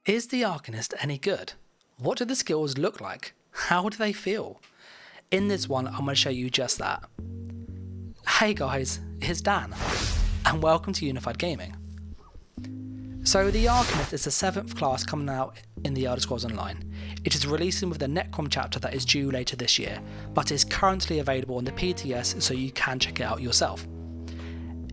Is the Arcanist any good? What do the skills look like? How do they feel? In this one, I'm going to show you just that. Hey guys, it's Dan, and welcome to Unified Gaming. So the Arcanist is the 7th class coming out in the Elder Scrolls Online. It is releasing with the Necrom chapter that is due later this year, but is currently available on the PTS so you can check it out yourself.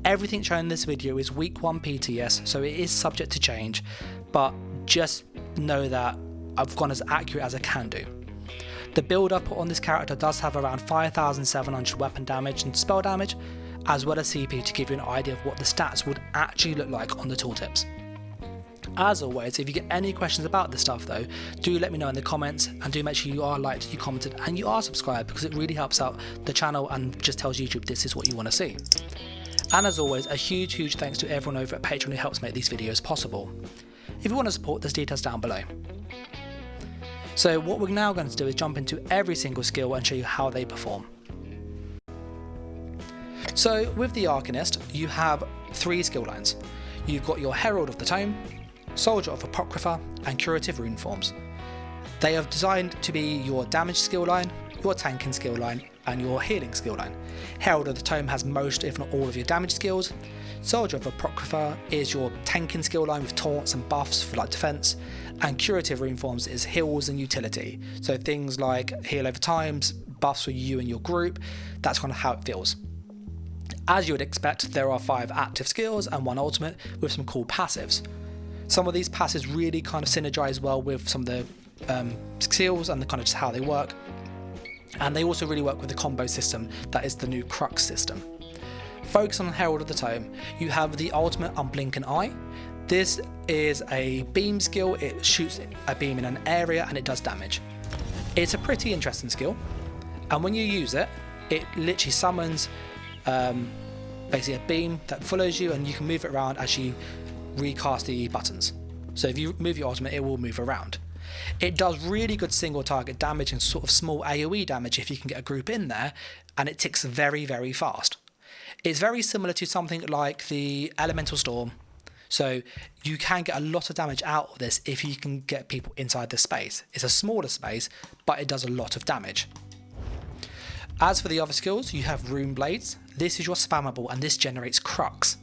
Everything shown in this video is week 1 PTS, so it is subject to change, but just know that I've gone as accurate as I can do. The build up on this character does have around 5,700 weapon damage and spell damage, as well as CP to give you an idea of what the stats would actually look like on the tooltips. As always, if you get any questions about this stuff though, do let me know in the comments, and do make sure you are liked, you commented and you are subscribed, because it really helps out the channel and just tells YouTube this is what you want to see. And as always, a huge thanks to everyone over at Patreon who helps make these videos possible. If you want to support, there's details down below. So what we're now going to do is jump into every single skill and show you how they perform. So with the Arcanist, you have 3 skill lines. You've got your Herald of the Tome, Soldier of Apocrypha and Curative Rune Forms. They are designed to be your damage skill line, your tanking skill line and your healing skill line. Herald of the Tome has most if not all of your damage skills. Soldier of Apocrypha is your tanking skill line with taunts and buffs for like defense, and Curative Rune Forms is heals and utility, so things like heal over times, buffs for you and your group. That's kind of how it feels. As you would expect, there are 5 active skills and 1 ultimate with some cool passives. Some of these passives really kind of synergize well with some of the skills and the kind of just how they work, and they also really work with the combo system that is the new Crux system. Focus on Herald of the Tome, you have the ultimate Unblinking Eye. This is a beam skill, it shoots a beam in an area and it does damage. It's a pretty interesting skill, and when you use it, it literally summons basically a beam that follows you, and you can move it around as you recast the buttons. So if you move your ultimate, it will move around. It does really good single target damage and sort of small AoE damage if you can get a group in there, and it ticks very fast. It's very similar to something like the Elemental Storm, so you can get a lot of damage out of this if you can get people inside the space. It's a smaller space, but it does a lot of damage. As for the other skills, you have Rune Blades. This is your spammable and this generates Crux.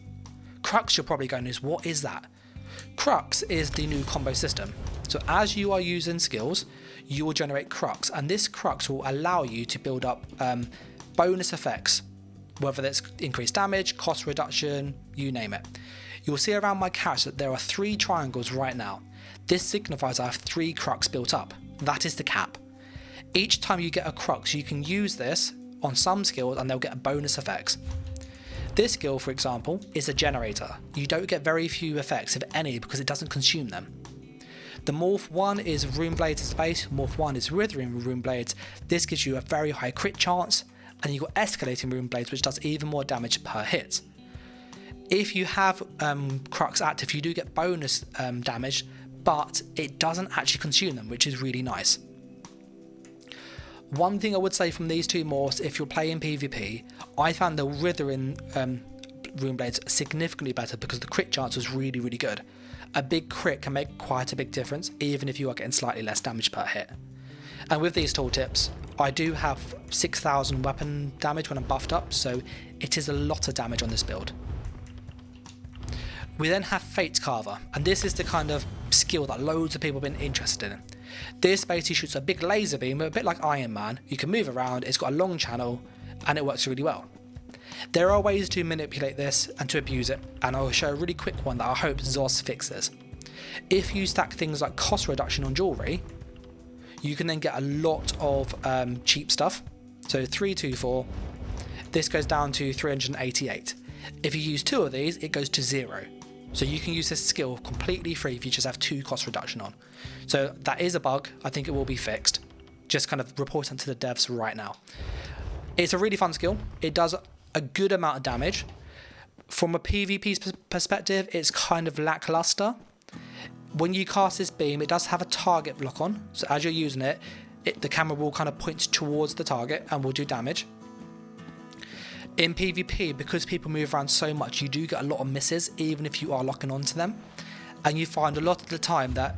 Crux, you're probably going, is what is that? Crux is the new combo system. So as you are using skills, you will generate Crux, and this Crux will allow you to build up bonus effects, whether that's increased damage, cost reduction, you name it. You'll see around my character that there are 3 triangles right now. This signifies I have 3 Crux built up. That is the cap. Each time you get a Crux, you can use this on some skills and they'll get bonus effects. This skill, for example, is a generator. You don't get very few effects, if any, because it doesn't consume them. The Morph 1 is Rune Blades in space, Morph 1 is Withering Rune Blades. This gives you a very high crit chance, and you've got Escalating Rune Blades, which does even more damage per hit. If you have Crux active, you do get bonus damage, but it doesn't actually consume them, which is really nice. One thing I would say from these 2 morphs, if you're playing PvP, I found the Withering Rune Blades significantly better because the crit chance was really good. A big crit can make quite a big difference, even if you are getting slightly less damage per hit. And with these tooltips, I do have 6,000 weapon damage when I'm buffed up, so it is a lot of damage on this build. We then have Fate's Carver, and this is the kind of skill that loads of people have been interested in. This basically shoots a big laser beam, a bit like Iron Man. You can move around, it's got a long channel, and it works really well. There are ways to manipulate this and to abuse it, and I'll show a really quick one that I hope Zos fixes. If you stack things like cost reduction on jewellery, you can then get a lot of cheap stuff. So 324, this goes down to 388. If you use 2 of these, it goes to 0. So you can use this skill completely free if you just have 2 cost reduction on. So that is a bug, I think it will be fixed. Just kind of report it to the devs right now. It's a really fun skill, it does a good amount of damage. From a PvP perspective, it's kind of lackluster. When you cast this beam, it does have a target block on, so as you're using it, the camera will kind of point towards the target and will do damage. In PvP, because people move around so much, you do get a lot of misses, even if you are locking onto them. And you find a lot of the time that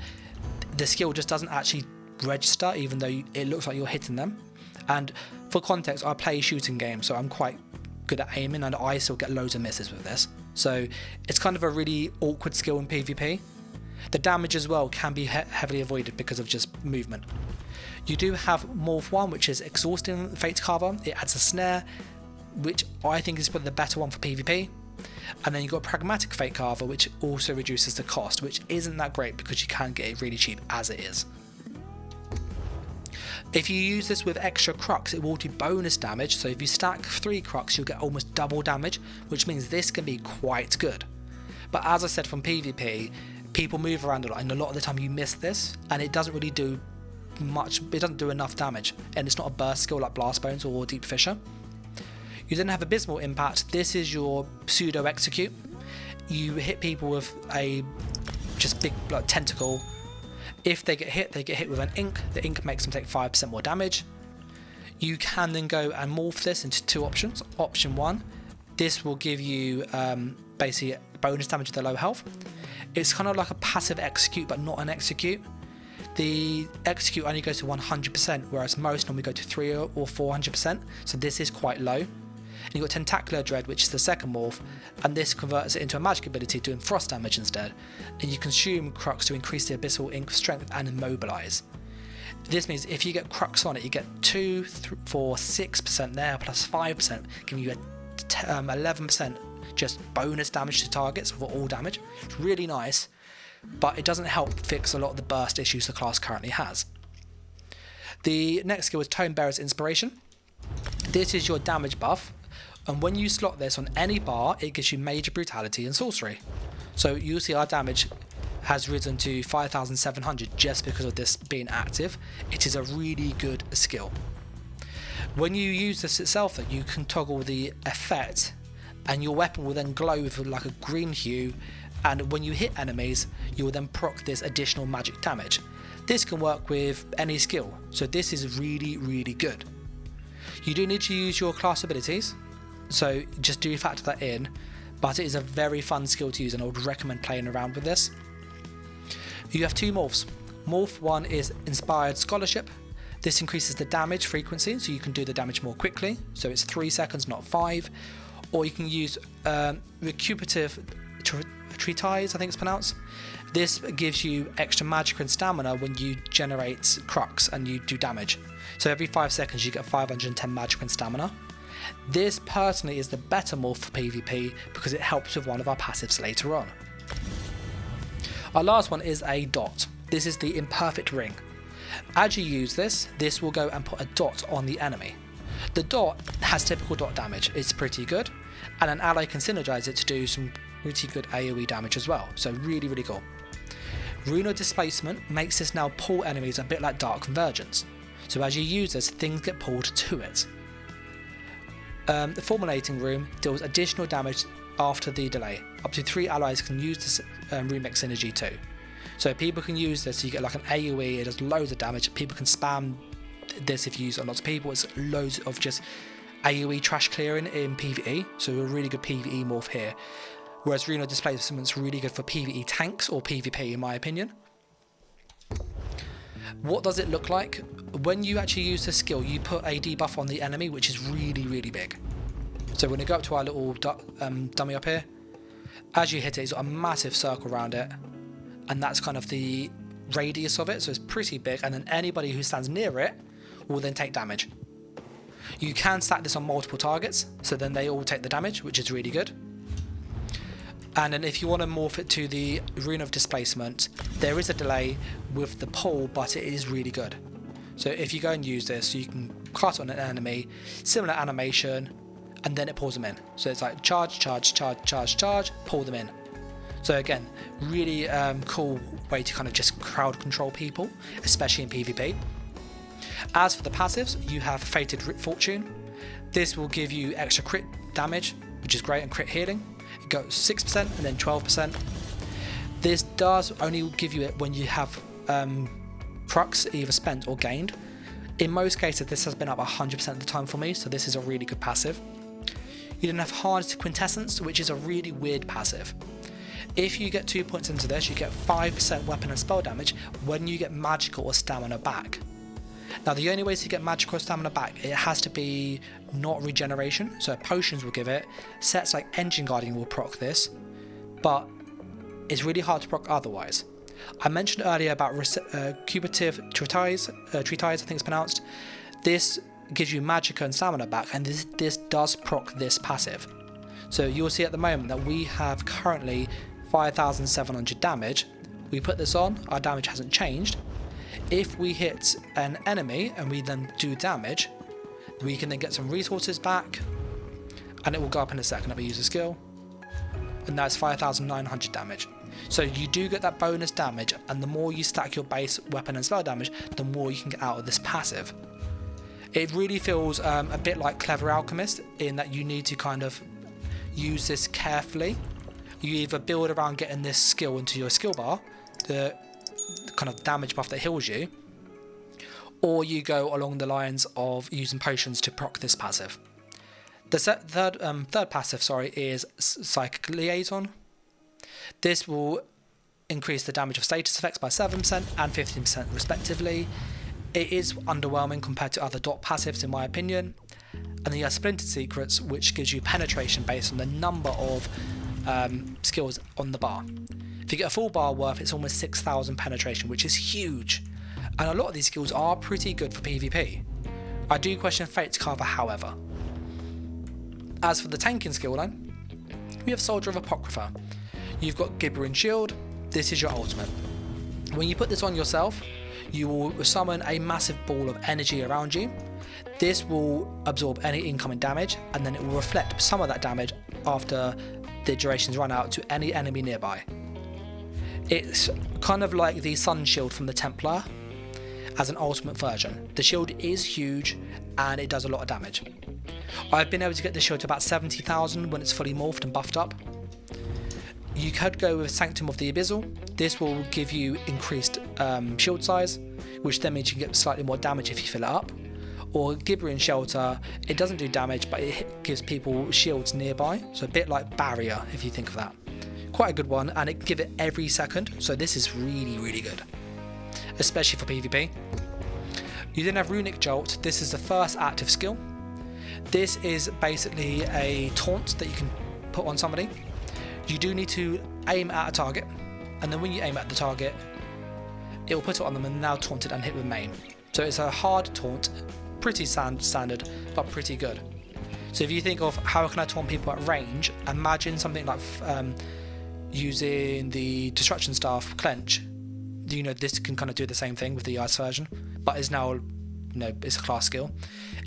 the skill just doesn't actually register, even though it looks like you're hitting them. And for context, I play shooting games, so I'm quite good at aiming, and I still get loads of misses with this. So it's kind of a really awkward skill in PvP. The damage as well can be heavily avoided because of just movement. You do have Morph 1, which is Exhausting Fate Carver. It adds a snare, which I think is probably the better one for PvP. And then you've got Pragmatic Fate Carver, which also reduces the cost, which isn't that great because you can get it really cheap as it is. If you use this with extra crux, it will do bonus damage, so if you stack 3 crux, you'll get almost double damage, which means this can be quite good. But as I said, from PvP, people move around a lot, and a lot of the time you miss this, and it doesn't really do much, it doesn't do enough damage, and it's not a burst skill like Blast Bones or Deep Fissure. You then have Abysmal Impact. This is your pseudo execute. You hit people with a just big like, tentacle. If they get hit with an ink. The ink makes them take 5% more damage. You can then go and morph this into 2 options. Option 1, this will give you basically bonus damage with the low health. It's kind of like a passive execute, but not an execute. The execute only goes to 100%, whereas most normally go to 300 or 400%, so this is quite low. And you've got Tentacular Dread, which is the second morph, and this converts it into a magic ability doing frost damage instead. And you consume Crux to increase the Abyssal Ink strength and immobilize. This means if you get Crux on it, you get 2, 4, 6% there, plus 5%, giving you a 11% just bonus damage to targets for all damage. It's really nice, but it doesn't help fix a lot of the burst issues the class currently has. The next skill is Tome Bearer's Inspiration. This is your damage buff, and when you slot this on any bar, it gives you Major Brutality and Sorcery. So you'll see our damage has risen to 5,700 just because of this being active. It is a really good skill. When you use this itself, that you can toggle the effect, and your weapon will then glow with like a green hue, and when you hit enemies, you will then proc this additional magic damage. This can work with any skill, so this is really, really good. You do need to use your class abilities, so just do factor that in, but it is a very fun skill to use, and I would recommend playing around with this. You have 2 morphs. Morph 1 is Inspired Scholarship. This increases the damage frequency, so you can do the damage more quickly, so it's 3 seconds, not 5. Or you can use Recuperative Treatise, I think it's pronounced. This gives you extra magic and stamina when you generate Crux and you do damage. So every 5 seconds you get 510 magic and stamina. This personally is the better morph for PvP because it helps with one of our passives later on. Our last one is a dot. This is the Imperfect Ring. As you use this, this will go and put a dot on the enemy. The dot has typical dot damage, it's pretty good, and an ally can synergize it to do some pretty good AoE damage as well, so really, really cool. Rune of Displacement makes this now pull enemies a bit like Dark Convergence, so as you use this, things get pulled to it. The Fulminating Rune deals additional damage after the delay. Up to 3 allies can use this remix synergy too. So people can use this, so you get like an AoE, it does loads of damage. People can spam this if you use it on lots of people. It's loads of just AoE trash clearing in PvE, so a really good PvE morph here. Whereas Rune of Displacement's really good for PvE tanks or PvP in my opinion. What does it look like? When you actually use this skill, you put a debuff on the enemy, which is really, really big. So when we go up to our little dummy up here, as you hit it, it's got a massive circle around it, and that's kind of the radius of it, so it's pretty big, and then anybody who stands near it will then take damage. You can stack this on multiple targets, so then they all take the damage, which is really good. And then if you want to morph it to the Rune of Displacement, there is a delay with the pull, but it is really good. So if you go and use this, you can cast on an enemy, similar animation, and then it pulls them in. So it's like charge, charge, charge, charge, charge, pull them in. So again, really cool way to kind of just crowd control people, especially in PvP. As for the passives, you have Fated Fortune. This will give you extra crit damage, which is great, and crit healing. It goes 6% and then 12%. This does only give you it when you have Crux either spent or gained. In most cases, this has been up 100% of the time for me, so this is a really good passive. You then have Harnessed Quintessence, which is a really weird passive. If you get 2 points into this, you get 5% weapon and spell damage when you get magical or stamina back. Now, the only way to get magical or stamina back, it has to be not regeneration. So potions will give it. Sets like Engine Guardian will proc this, but it's really hard to proc otherwise. I mentioned earlier about Cubative Treatise, I think it's pronounced. This gives you magicka and stamina back, and this does proc this passive. So you'll see at the moment that we have currently 5,700 damage. We put this on, our damage hasn't changed. If we hit an enemy and we then do damage, we can then get some resources back, and it will go up in a second. Let me use a skill, and that's 5,900 damage. So you do get that bonus damage, and the more you stack your base weapon and spell damage, the more you can get out of this passive. It really feels a bit like Clever Alchemist, in that you need to kind of use this carefully. You either build around getting this skill into your skill bar, the kind of damage buff that heals you, or you go along the lines of using potions to proc this passive. The third passive, is Psychic Liaison. This will increase the damage of status effects by 7% and 15% respectively. It is underwhelming compared to other dot passives in my opinion. And then you have Splintered Secrets, which gives you penetration based on the number of skills on the bar. If you get a full bar worth, it's almost 6,000 penetration, which is huge. And a lot of these skills are pretty good for PvP. I do question Fate's cover, however. As for the tanking skill line, we have Soldier of Apocrypha. You've got Gibbering Shield. This is your ultimate. When you put this on yourself, you will summon a massive ball of energy around you. This will absorb any incoming damage, and then it will reflect some of that damage after the durations run out to any enemy nearby. It's kind of like the Sun Shield from the Templar as an ultimate version. The shield is huge and it does a lot of damage. I've been able to get the shield to about 70,000 when it's fully morphed and buffed up. You could go with Sanctum of the Abyssal. This will give you increased shield size, which then means you can get slightly more damage if you fill it up. Or Gibbering Shelter, it doesn't do damage, but it gives people shields nearby, so a bit like Barrier if you think of that. Quite a good one, and it can give it every second, so this is really, really good, especially for PvP. You then have Runic Jolt. This is the first active skill. This is basically a taunt that you can put on somebody. You do need to aim at a target, and then when you aim at the target, it will put it on them and now taunt it and hit with main. So it's a hard taunt, pretty standard, but pretty good. So if you think of how can I taunt people at range, imagine something like using the Destruction Staff Clench. This can kind of do the same thing with the ice version, but is now, it's a class skill.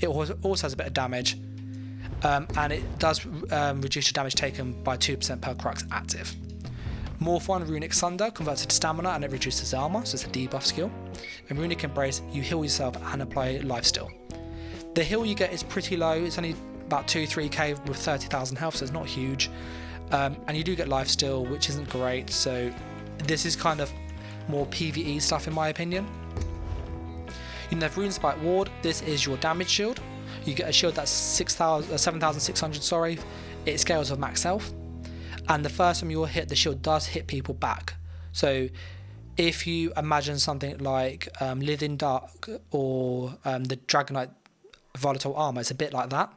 It also has a bit of damage, and it does reduce your damage taken by 2% per crux active. Morph 1 Runic Sunder converts it to stamina and it reduces armor, so it's a debuff skill. And Runic Embrace, you heal yourself and apply lifesteal. The heal you get is pretty low, it's only about 2-3k with 30,000 health, so it's not huge. And you do get lifesteal, which isn't great, so this is kind of more PvE stuff in my opinion. You have Rune Spike Ward. This is your damage shield. You get a shield that's 7,600, it scales with max health. And the first time you're hit, the shield does hit people back. So if you imagine something like Living Dark or the Dragonite Volatile Armor, it's a bit like that.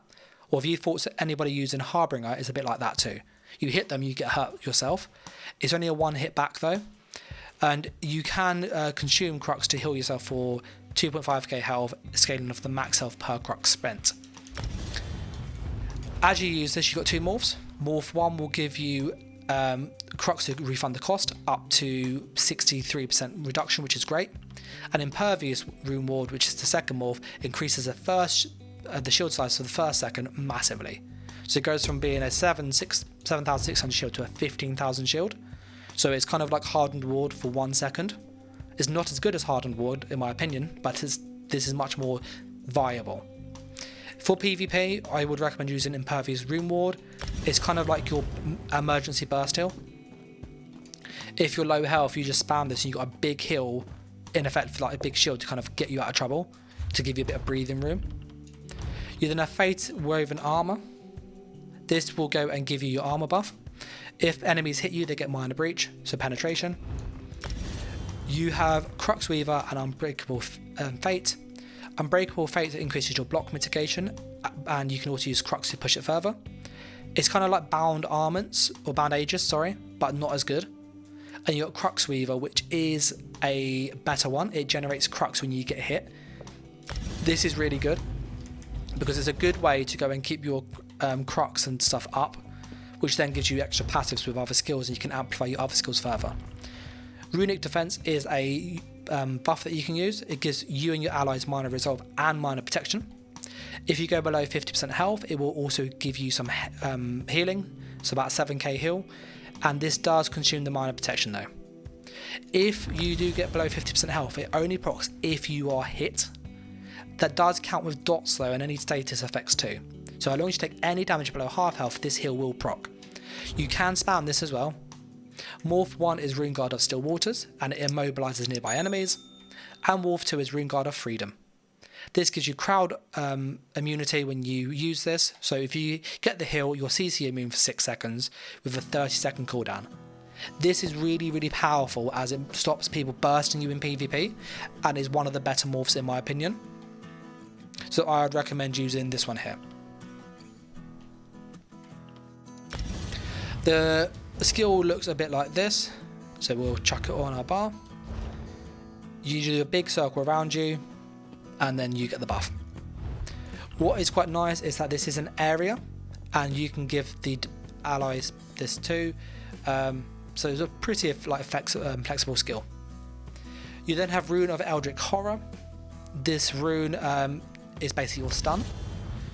Or if you fought anybody using Harbinger, it's a bit like that too. You hit them, you get hurt yourself. It's only a one hit back though. And you can consume Crux to heal yourself for 2.5k health, scaling off the max health per Crux spent. As you use this, you've got two morphs. Morph 1 will give you Crux to refund the cost, up to 63% reduction, which is great. And Impervious Rune Ward, which is the second morph, increases the shield size for the first second massively. So it goes from being a 7,600 shield to a 15,000 shield. So it's kind of like Hardened Ward for 1 second. It's not as good as Hardened Ward in my opinion, but this is much more viable. For PvP, I would recommend using Impervious Rune Ward. It's kind of like your emergency burst heal. If you're low health, you just spam this and you've got a big heal, in effect for like a big shield to kind of get you out of trouble, to give you a bit of breathing room. You then have Fate Woven Armor. This will go and give you your armor buff. If enemies hit you, they get minor breach, so penetration. You have Crux Weaver and Unbreakable Fate. Unbreakable Fate increases your block mitigation, and you can also use Crux to push it further. It's kind of like Bound Armaments, or Bound Aegis, sorry, but not as good. And you got Crux Weaver, which is a better one. It generates Crux when you get hit. This is really good because it's a good way to go and keep your Crux and stuff up, which then gives you extra passives with other skills, and you can amplify your other skills further. Runic Defense is a buff that you can use. It gives you and your allies minor resolve and minor protection. If you go below 50% health, it will also give you some healing, so about 7k heal, and this does consume the minor protection though. If you do get below 50% health, it only procs if you are hit. That does count with dots though, and any status effects too. So as long as you take any damage below half health, this heal will proc. You can spam this as well. Morph 1 is Rune Guard of Still Waters, and it immobilises nearby enemies. And Morph 2 is Rune Guard of Freedom. This gives you crowd immunity when you use this, so if you get the heal, you're CC immune for 6 seconds with a 30-second cooldown. This is really, really powerful as it stops people bursting you in PvP, and is one of the better morphs in my opinion. So I would recommend using this one here. The skill looks a bit like this, so we'll chuck it on our bar. You do a big circle around you, and then you get the buff. What is quite nice is that this is an area, and you can give the allies this too. So it's a pretty flexible skill. You then have Rune of Eldritch Horror. This rune is basically your stun.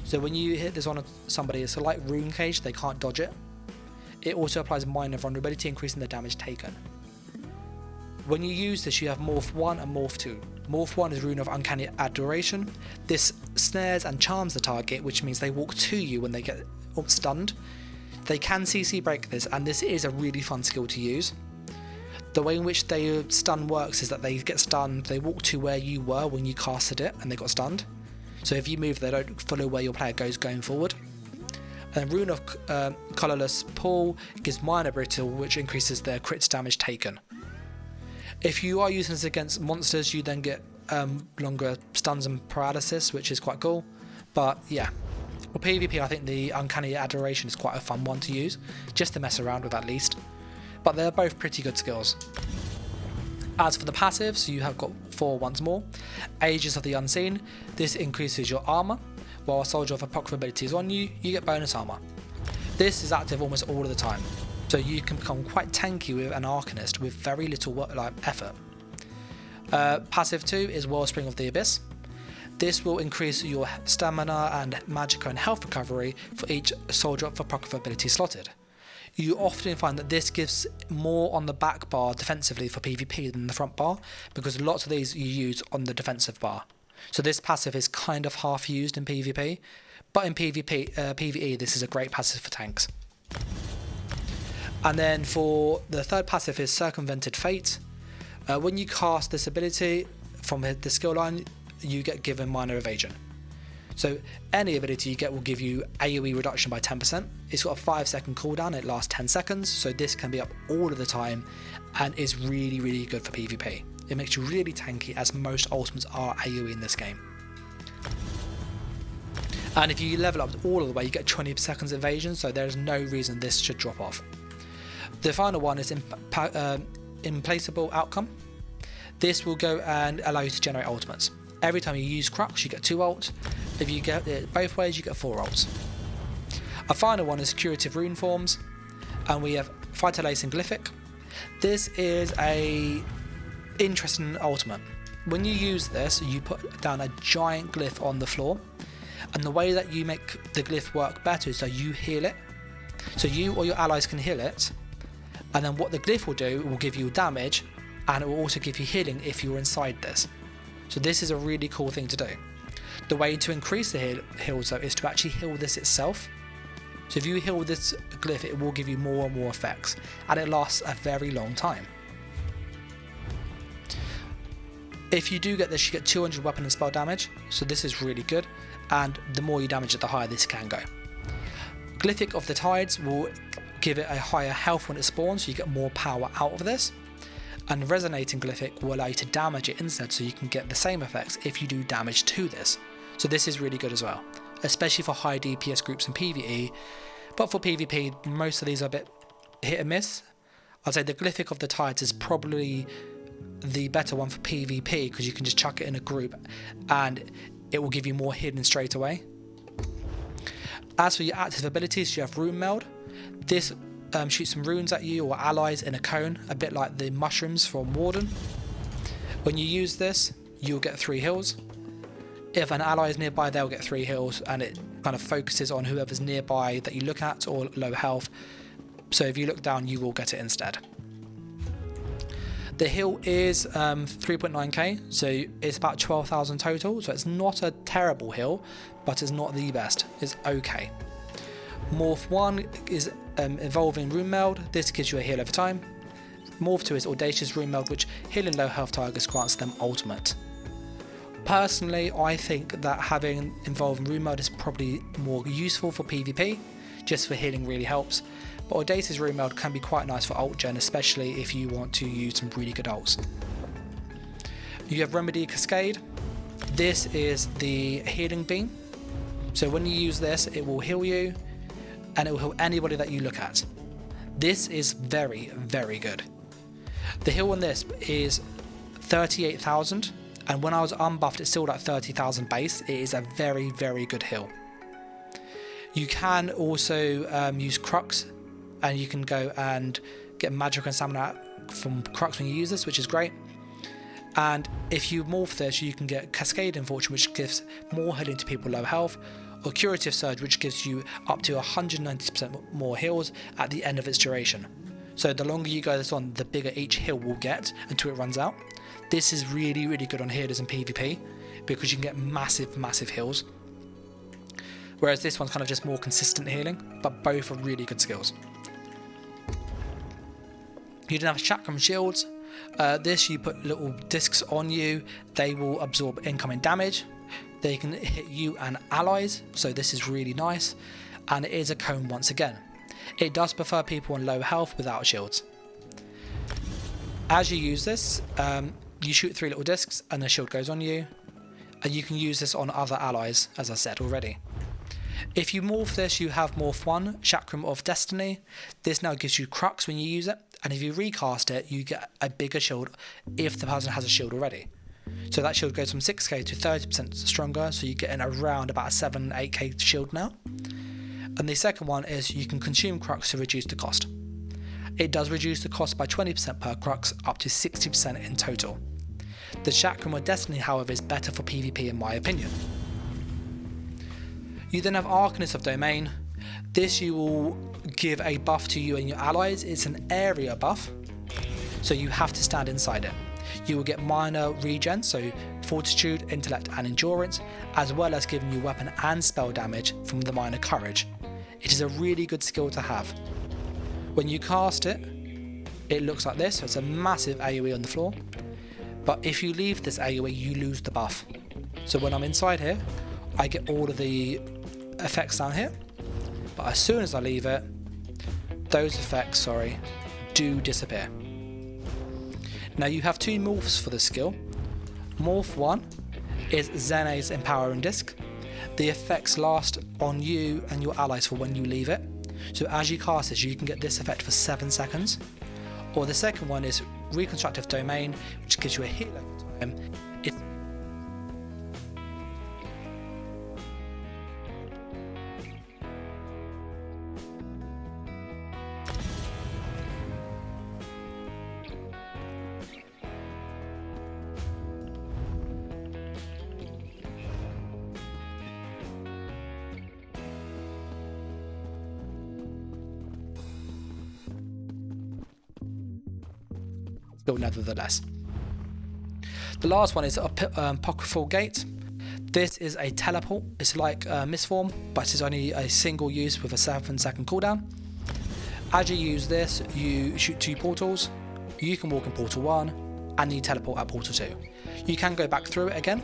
So when you hit this on somebody, it's a light rune cage, they can't dodge it. It also applies minor vulnerability, increasing the damage taken. When you use this, you have Morph 1 and Morph 2. Morph 1 is Rune of Uncanny Adoration. This snares and charms the target, which means they walk to you when they get stunned. They can CC break this, and this is a really fun skill to use. The way in which they stun works is that they get stunned, they walk to where you were when you casted it and they got stunned. So if you move, they don't follow where your player goes going forward. And Rune of Colourless Pool gives minor brittle, which increases their crit damage taken. If you are using this against monsters, you then get longer stuns and paralysis, which is quite cool. But yeah, for PvP, I think the Uncanny Adoration is quite a fun one to use, just to mess around with at least. But they're both pretty good skills. As for the passives, you have got 4 once more. Aegis of the Unseen. This increases your armor. While a Soldier of Apocrypha ability is on you, you get bonus armor. This is active almost all of the time, so you can become quite tanky with an Arcanist with very little effort. Passive 2 is Wellspring of the Abyss. This will increase your stamina and magicka and health recovery for each Soldier of Apocrypha ability slotted. You often find that this gives more on the back bar defensively for PvP than the front bar, because lots of these you use on the defensive bar. So this passive is kind of half used in PvP, but in PvE this is a great passive for tanks. And then for the third passive is Circumvented Fate. When you cast this ability from the skill line, you get given minor evasion. So any ability you get will give you AoE reduction by 10%. It's got a 5-second cooldown, it lasts 10 seconds, so this can be up all of the time and is really, really good for PvP. It makes you really tanky, as most ultimates are AoE in this game. And if you level up all of the way, you get 20 seconds evasion, so there's no reason this should drop off. The final one is Implacable Outcome. This will go and allow you to generate ultimates. Every time you use Crux, you get 2 ults. If you get it both ways, you get 4 ults. A final one is Curative Rune Forms, and we have Phytolacing Glyphic. This is a interesting ultimate. When you use this, you put down a giant glyph on the floor, and the way that you make the glyph work better is so you heal it. So you or your allies can heal it, and then what the glyph will do, it will give you damage, and it will also give you healing if you're inside this. So this is a really cool thing to do. The way to increase the heals though is to actually heal this itself. So if you heal this glyph, it will give you more and more effects, and it lasts a very long time. If you do get this, you get 200 weapon and spell damage, so this is really good, and the more you damage it, the higher this can go. Glyphic of the Tides will give it a higher health when it spawns, so you get more power out of this. And Resonating Glyphic will allow you to damage it instead, so you can get the same effects if you do damage to this. So this is really good as well, especially for high DPS groups in PvE. But for PvP, most of these are a bit hit and miss. I'd say the Glyphic of the Tides is probably the better one for PvP, because you can just chuck it in a group and it will give you more healing straight away. As for your active abilities, you have Rune Meld. This shoots some runes at you or allies in a cone, a bit like the mushrooms from Warden. When you use this, you'll get 3 heals. If an ally is nearby, they'll get 3 heals, and it kind of focuses on whoever's nearby that you look at or low health. So if you look down, you will get it instead. The heal is 3.9k, so it's about 12,000 total, so it's not a terrible heal, but it's not the best. It's okay. Morph 1 is Evolving Rune Meld. This gives you a heal over time. Morph 2 is Audacious Rune Meld, which healing low health targets grants them ultimate. Personally, I think that having Evolving Rune Meld is probably more useful for PvP, just for healing really helps. But Audacious Rune Meld can be quite nice for ult gen, especially if you want to use some really good ults. You have Remedy Cascade. This is the healing beam. So when you use this, it will heal you, and it will heal anybody that you look at. This is very, very good. The heal on this is 38,000, and when I was unbuffed, it's still like 30,000 base. It is a very, very good heal. You can also use Crux, and you can go and get magic and stamina from Crux when you use this, which is great. And if you morph this, you can get Cascade Fortune, which gives more healing to people low health, or Curative Surge, which gives you up to 190% more heals at the end of its duration. So the longer you go this on, the bigger each heal will get until it runs out. This is really, really good on healers in PvP, because you can get massive, massive heals. Whereas this one's kind of just more consistent healing, but both are really good skills. You then have Chakram Shields. This, you put little discs on you, they will absorb incoming damage. They can hit you and allies, so this is really nice. And it is a cone once again. It does prefer people on low health without shields. As you use this, you shoot 3 little discs and the shield goes on you. And you can use this on other allies, as I said already. If you morph this, you have Morph 1, Chakram of Destiny. This now gives you Crux when you use it, and if you recast it, you get a bigger shield if the person has a shield already. So that shield goes from 6k to 30% stronger, so you get in around about a 7-8k shield now. And the second one is you can consume Crux to reduce the cost. It does reduce the cost by 20% per Crux, up to 60% in total. The Chakram of Destiny, however, is better for PvP in my opinion. You then have Arcanist of Domain. This you will give a buff to you and your allies. It's an area buff, so you have to stand inside it. You will get minor regen, so Fortitude, Intellect and Endurance, as well as giving you weapon and spell damage from the minor Courage. It is a really good skill to have. When you cast it, it looks like this, so it's a massive AoE on the floor. But if you leave this AoE, you lose the buff. So when I'm inside here, I get all of the effects down here, but as soon as I leave it, those effects, do disappear. Now you have 2 morphs for this skill. Morph 1 is Zene's Empowering Disc. The effects last on you and your allies for when you leave it. So as you cast this, you can get this effect for 7 seconds. Or the second one is Reconstructive Domain, which gives you a heal over time. Still nevertheless. The last one is Apocryphal Gate. This is a teleport. It's like Mistform, but it's only a single use with a 7-second cooldown. As you use this, you shoot 2 portals. You can walk in Portal 1 and you teleport at Portal 2. You can go back through it again.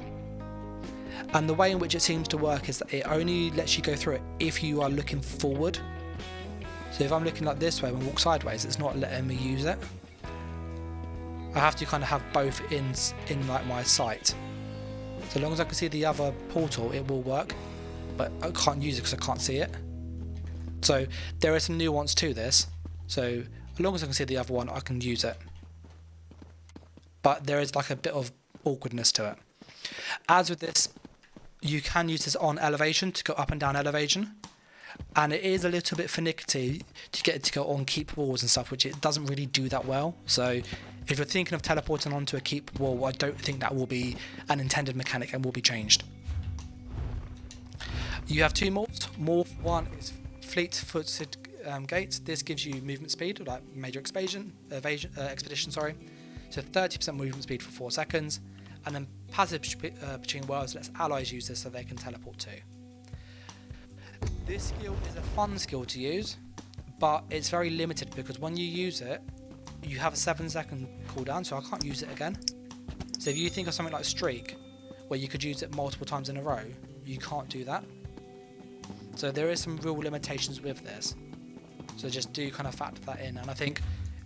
And the way in which it seems to work is that it only lets you go through it if you are looking forward. So if I'm looking like this way and walk sideways, it's not letting me use it. I have to kind of have both in like my sight. So long as I can see the other portal, it will work, but I can't use it because I can't see it. So there is some nuance to this. So as long as I can see the other one, I can use it. But there is like a bit of awkwardness to it. As with this, you can use this on elevation to go up and down elevation. And it is a little bit finicky to get it to go on keep walls and stuff, which it doesn't really do that well. So if you're thinking of teleporting onto a keep wall, I don't think that will be an intended mechanic and will be changed. You have 2 morphs. Morph 1 is fleet-footed gate. This gives you movement speed, like major expedition, sorry. So 30% movement speed for 4 seconds. And then passive between worlds lets allies use this so they can teleport too. This skill is a fun skill to use, but it's very limited because when you use it, you have a 7-second cooldown, so I can't use it again. So if you think of something like Streak, where you could use it multiple times in a row, you can't do that. So there is some real limitations with this. So just do kind of factor that in, and I think,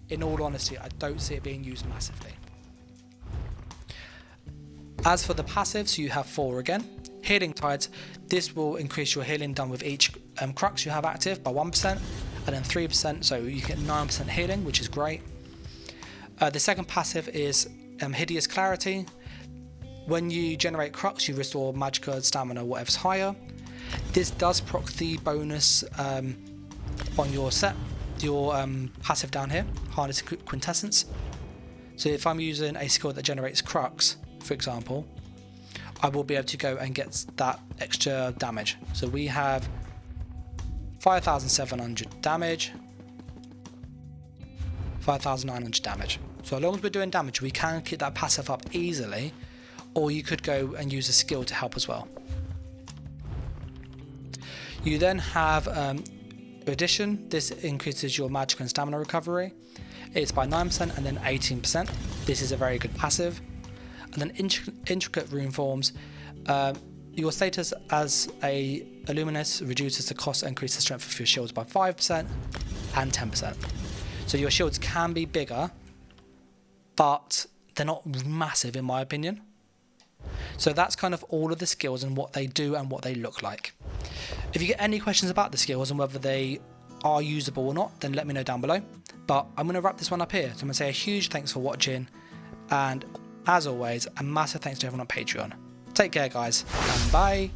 in all honesty, I don't see it being used massively. As for the passives, you have 4 again. Healing Tides, this will increase your healing done with each crux you have active by 1%, and then 3%, so you get 9% healing, which is great. The second passive is Hideous Clarity. When you generate crux, you restore magicka, stamina, whatever's higher. This does proc the bonus on your passive down here, Harness Quintessence. So if I'm using a skill that generates crux, for example, I will be able to go and get that extra damage. So we have 5,700 damage, 5,900 damage. So as long as we're doing damage, we can keep that passive up easily, or you could go and use a skill to help as well. You then have Addition. This increases your magic and stamina recovery. It's by 9% and then 18%. This is a very good passive. And then Intricate Rune Forms. Your status as a Illuminous reduces the cost and increases the strength of your shields by 5% and 10%. So your shields can be bigger, but they're not massive in my opinion. So that's kind of all of the skills and what they do and what they look like. If you get any questions about the skills and whether they are usable or not, then let me know down below. But I'm going to wrap this one up here. So I'm going to say a huge thanks for watching, and as always, a massive thanks to everyone on Patreon. Take care guys, and bye.